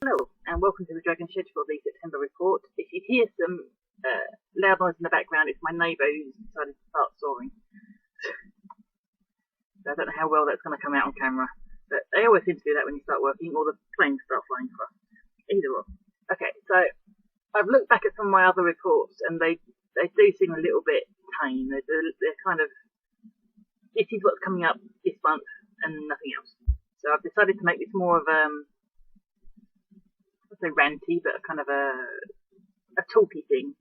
Hello, and welcome to the Dragon Shed for the September report. If you hear some loud noise in the background, it's my neighbour who's decided to start soaring. So I don't know how well that's going to come out on camera, but they always seem to do that when you start working, or the planes start flying across. Either or. Okay, so I've looked back at some of my other reports, and they do seem a little bit tame. They're kind of, this is what's coming up this month, and nothing else. So I've decided to make this more of I'd say ranty, but kind of a talky thing.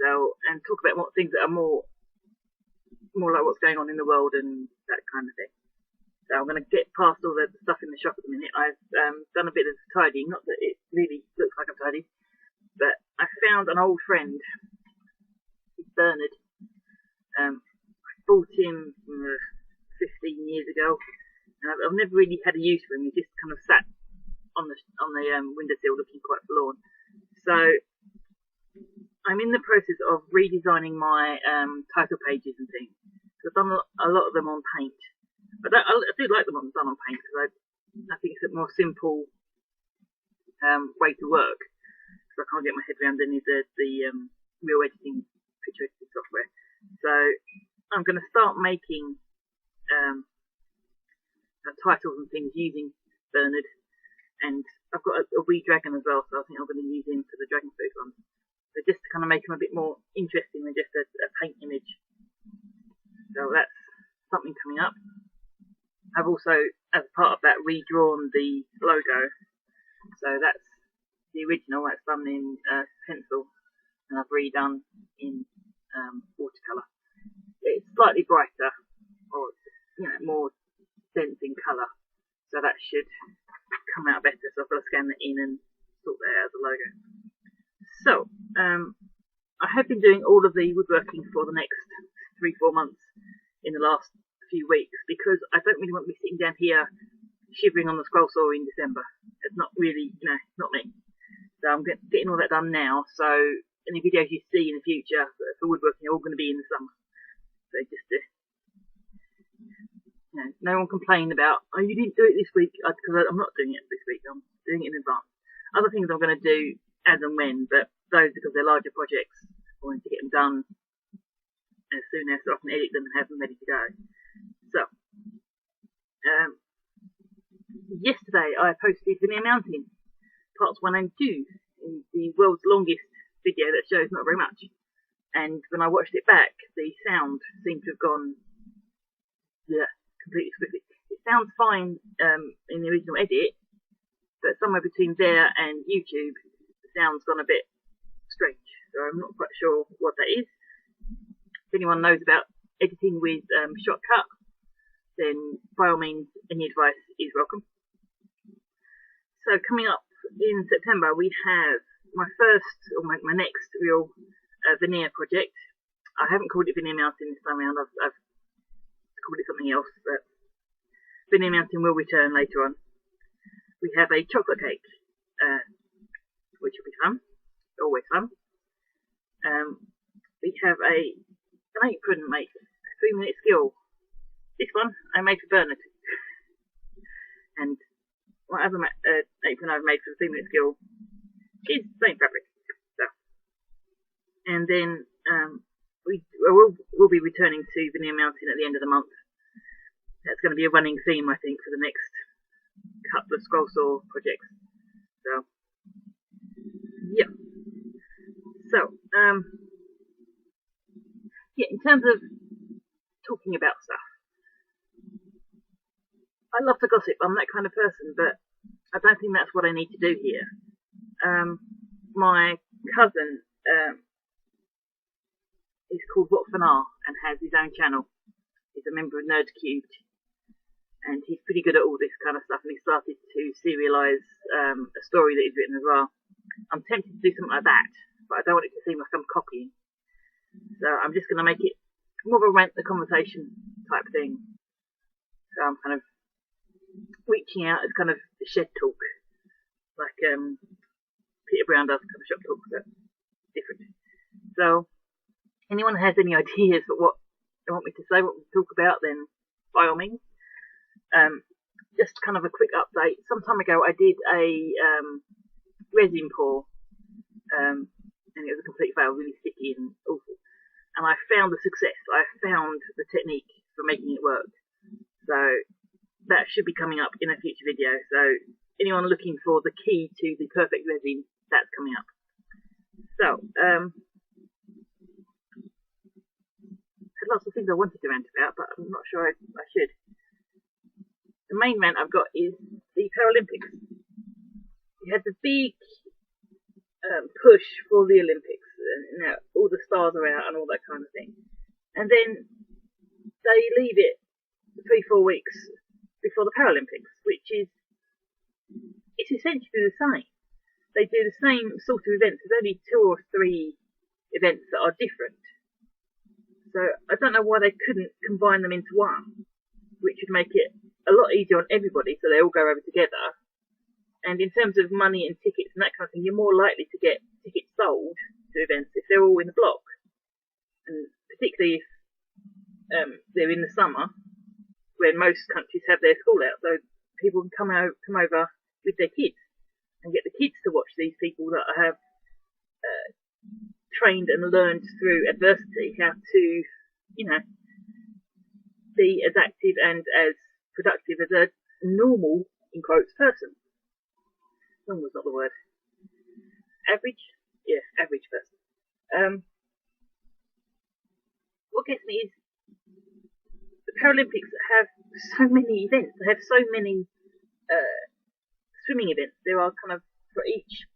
So, and talk about more things that are more like what's going on in the world and that kind of thing. So I'm going to get past all the stuff in the shop at the minute. I've done a bit of tidying, not that it really looks like I've tidied, but I found an old friend, Bernard. I bought him 15 years ago, and I've never really had a use for him. He just kind of sat on the windowsill looking quite forlorn. So I'm in the process of redesigning my title pages and things. I've done a lot of them on paint. I do like them done on paint because I think it's a more simple way to work. So I can't get my head around any of the real editing, picture editing software. So I'm going to start making titles and things using Bernard. And I've got a wee dragon as well, so I think I'm going to use him for the dragon food one. So just to kind of make him a bit more interesting than just a paint image. So that's something coming up. I've also, as part of that, redrawn the logo. So that's the original, that's done in pencil, and I've redone in watercolour. It's slightly brighter, or more dense in colour, so that should come out better. So I've got to scan that in and sort that out as a logo. So I have been doing all of the woodworking for the next 3-4 months in the last few weeks because I don't really want to be sitting down here shivering on the scroll saw in December. It's not really, not me. So I'm getting all that done now. So any videos you see in the future for woodworking are all going to be in the summer. So just no one complain about, oh, you didn't do it this week, because I'm not doing it this week, I'm doing it in advance. Other things I'm going to do as and when, but those, because they're larger projects, I want to get them done as soon as I can edit them and have them ready to go. So, yesterday I posted Veneer Mountain, parts 1 and 2, in the world's longest video that shows not very much. And when I watched it back, the sound seemed to have gone, completely squiffy. It sounds fine in the original edit, but somewhere between there and YouTube, the sound's gone a bit strange. So I'm not quite sure what that is. If anyone knows about editing with Shortcut, then by all means, any advice is welcome. So coming up in September, we have my first, or my next real veneer project. I haven't called it Veneer Mountain this time around. I've called it something else, but Veneer Mountain will return later on. We have a chocolate cake, which will be fun, always fun. We have an apron made, a 3-minute skill. This one I made for Bernard, and my other apron I've made for the 3-minute skill is the same fabric. So, and then we'll be returning to Veneer Mountain at the end of the month. That's going to be a running theme, I think, for the next couple of scroll saw projects. So, yeah. So, in terms of talking about stuff, I love to gossip. I'm that kind of person, but I don't think that's what I need to do here. My cousin is called What Fanar and has his own channel. He's a member of Nerd Cubed, and he's pretty good at all this kind of stuff, and he started to serialise a story that he's written as well. I'm tempted to do something like that, but I don't want it to seem like I'm copying. So I'm just going to make it more of a rant the conversation type thing. So I'm kind of reaching out as kind of shed talk, like Peter Brown does kind of shop talk, but different. So anyone has any ideas for what they want me to say, what we talk about, then by all means. just kind of a quick update. Some time ago, I did a resin pour, and it was a complete fail, really sticky and awful. And I found the success. I found the technique for making it work. So that should be coming up in a future video. So anyone looking for the key to the perfect resin, that's coming up. So, lots of things I wanted to rant about, but I'm not sure I should. The main rant I've got is the Paralympics. You had the big push for the Olympics, all the stars are out and all that kind of thing. And then they leave it 3-4 weeks before the Paralympics, which is, it's essentially the same. They do the same sort of events. There's only 2 or 3 events that are different. So I don't know why they couldn't combine them into one, which would make it a lot easier on everybody, so they all go over together. And in terms of money and tickets and that kind of thing, you're more likely to get tickets sold to events if they're all in a block. And particularly if they're in the summer, when most countries have their school out, so people can come over with their kids and get the kids to watch these people that have trained and learned through adversity how to, be as active and as productive as a normal, in quotes, person. Normal is not the word. Average? Yeah, average person. What gets me is the Paralympics have so many events. They have so many swimming events. There are kind of, for each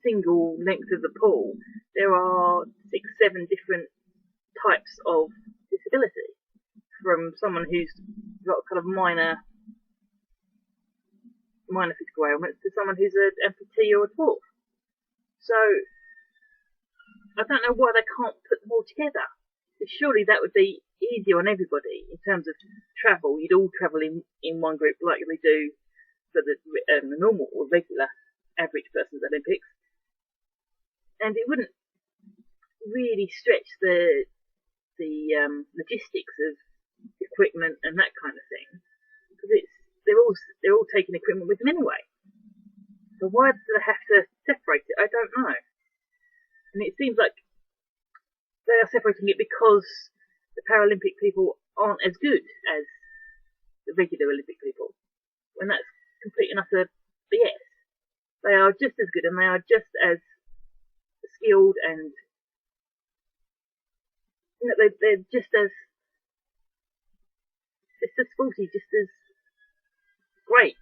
single length of the pool, there are 6-7 different types of disability, from someone who's got kind of minor physical ailments to someone who's an amputee or a dwarf. So I don't know why they can't put them all together. Surely that would be easier on everybody in terms of travel. You'd all travel in one group like we do for the normal or regular average person's Olympics. And it wouldn't really stretch the logistics of equipment and that kind of thing, because they're all taking equipment with them anyway. So why do they have to separate it? I don't know. And it seems like they are separating it because the Paralympic people aren't as good as the regular Olympic people, when that's complete and utter BS. They are just as good and they are just as skilled, and they're just as sporty, just as great,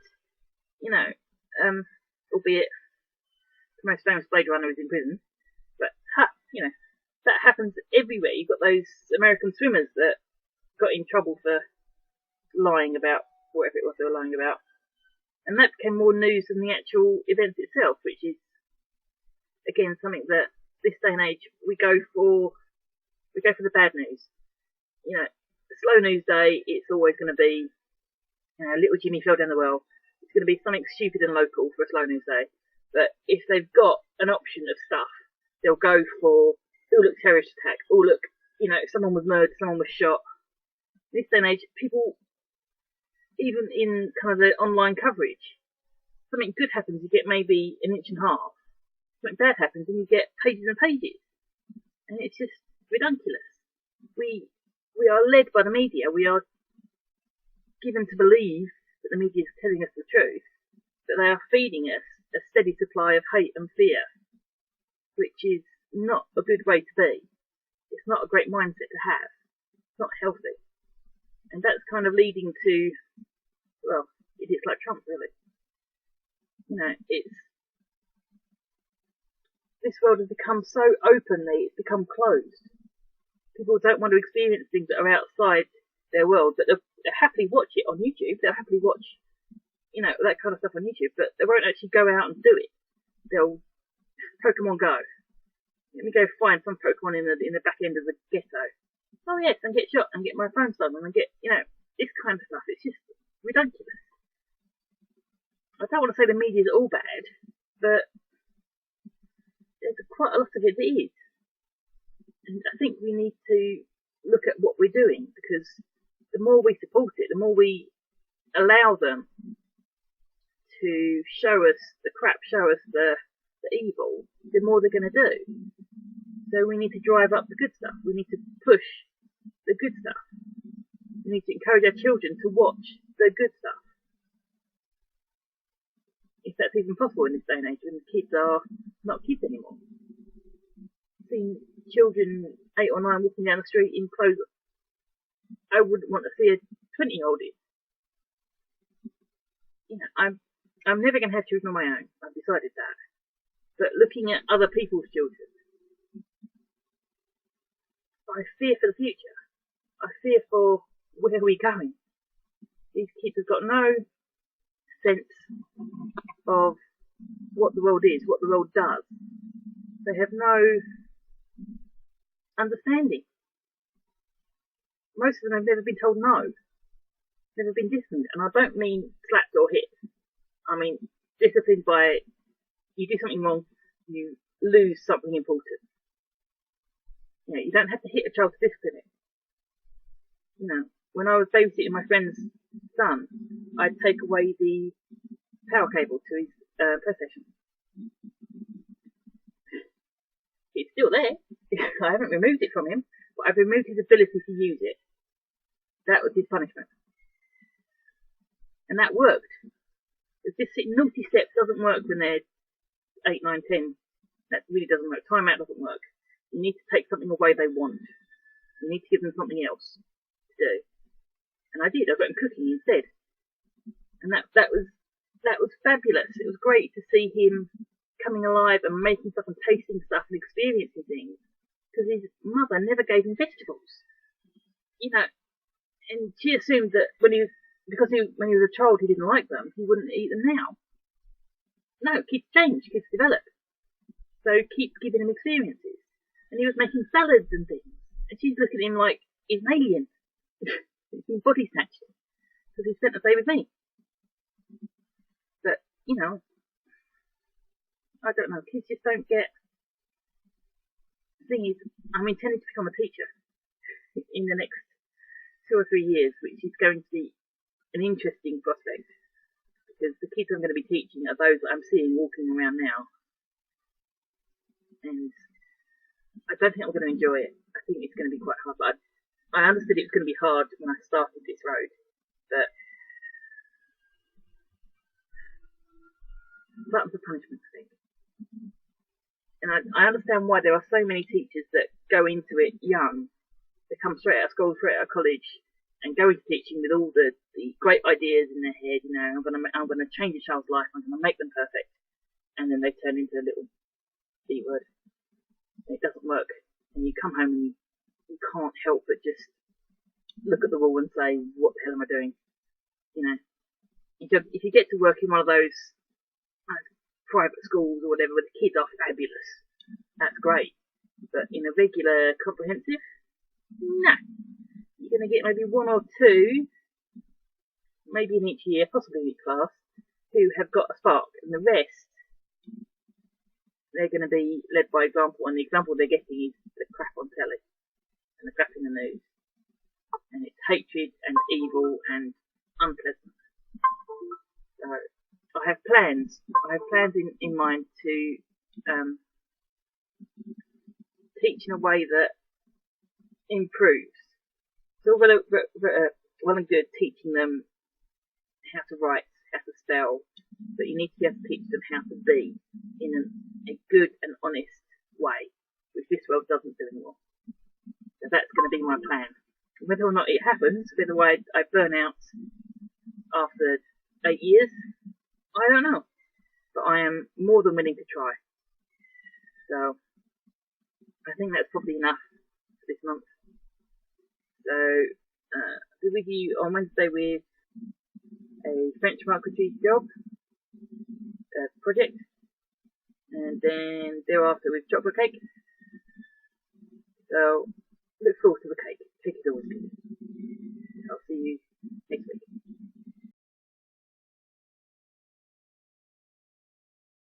albeit the most famous Blade Runner is in prison, but that happens everywhere. You've got those American swimmers that got in trouble for lying about whatever it was they were lying about, and that became more news than the actual event itself, which is again something that this day and age we go for the bad news. Slow news day, it's always going to be little Jimmy fell down the well. It's going to be something stupid and local for a slow news day. But if they've got an option of stuff, they'll go for, oh look, terrorist attack, oh look, someone was murdered, someone was shot. This day and age, people, even in kind of the online coverage, something good happens, you get maybe an inch and a half. Something bad happens and you get pages and pages. And it's just ridiculous. We are led by the media. We are given to believe that the media is telling us the truth, that they are feeding us a steady supply of hate and fear, which is not a good way to be. It's not a great mindset to have. It's not healthy. And that's kind of leading to, well, idiots like Trump, really. This world has become so openly, it's become closed. People don't want to experience things that are outside their world, but they'll happily watch it on YouTube. They'll happily watch, that kind of stuff on YouTube, but they won't actually go out and do it. They'll Pokemon Go. Let me go find some Pokemon in the back end of the ghetto. Oh yes, and get shot and get my phone stolen and get, this kind of stuff. It's just ridiculous. I don't want to say the media is all bad, but there's quite a lot of it that is. And I think we need to look at what we're doing, because the more we support it, the more we allow them to show us the crap, show us the evil, the more they're going to do. So we need to drive up the good stuff. We need to push the good stuff. We need to encourage our children to watch the good stuff. If that's even possible in this day and age, when kids are not kids anymore. Seeing children 8 or 9 walking down the street in clothes I wouldn't want to see a 20-year-old in. You know, I'm never going to have children on my own. I've decided that. But looking at other people's children, I fear for the future. I fear for where we're going. These kids have got no sense of what the world is, what the world does. They have no understanding. Most of them have never been told no, never been disciplined, and I don't mean slapped or hit. I mean disciplined by you do something wrong, you lose something important. You know, you don't have to hit a child to discipline it. You know, when I was babysitting my friend's son, I'd take away the power cable to his PlayStation. It's still there. I haven't removed it from him, but I've removed his ability to use it. That was his punishment. And that worked. Just sitting naughty steps doesn't work when they're 8, 9, 10. That really doesn't work. Time out doesn't work. You need to take something away they want. You need to give them something else to do. And I did. I got him cooking instead. And that was fabulous. It was great to see him coming alive and making stuff and tasting stuff and experiencing things. Because his mother never gave him vegetables. You know, and she assumed that when he was a child he didn't like them, he wouldn't eat them now. No, kids change, kids develop. So keep giving him experiences. And he was making salads and things. And she's looking at him like he's an alien. He's been body snatched. Because he spent the day with me. But, you know, I don't know, kids just don't get. The thing is, I'm intending to become a teacher in the next 2 or 3 years, which is going to be an interesting prospect. Because the kids I'm going to be teaching are those that I'm seeing walking around now. And I don't think I'm going to enjoy it. I think it's going to be quite hard. But I understood it was going to be hard when I started this road. But buttons of punishment, I think. And I understand why there are so many teachers that go into it young. They come straight out of school, straight out of college, and go into teaching with all the great ideas in their head. You know, I'm going to change a child's life. I'm going to make them perfect. And then they turn into a little B word. It doesn't work. And you come home and you can't help but just look at the wall and say, what the hell am I doing? You know, if you get to work in one of those private schools or whatever where the kids are fabulous, that's great. But in a regular comprehensive, no. You're going to get maybe 1 or 2, maybe in each year, possibly in each class, who have got a spark, and the rest, they're going to be led by example, and the example they're getting is the crap on telly, and the crap in the news, and it's hatred and evil and unpleasant. So I have plans in mind to teach in a way that improves. It's all well and good teaching them how to write, how to spell, but you need to be able to teach them how to be in a good and honest way, which this world doesn't do anymore. So that's going to be my plan. Whether or not it happens, whether I burn out after 8 years, I don't know. But I am more than willing to try. So I think that's probably enough for this month. So I'll be with you on Wednesday with a French marquetry job project, and then thereafter with chocolate cake. So look forward to the cake. Cake is always good. I'll see you next week.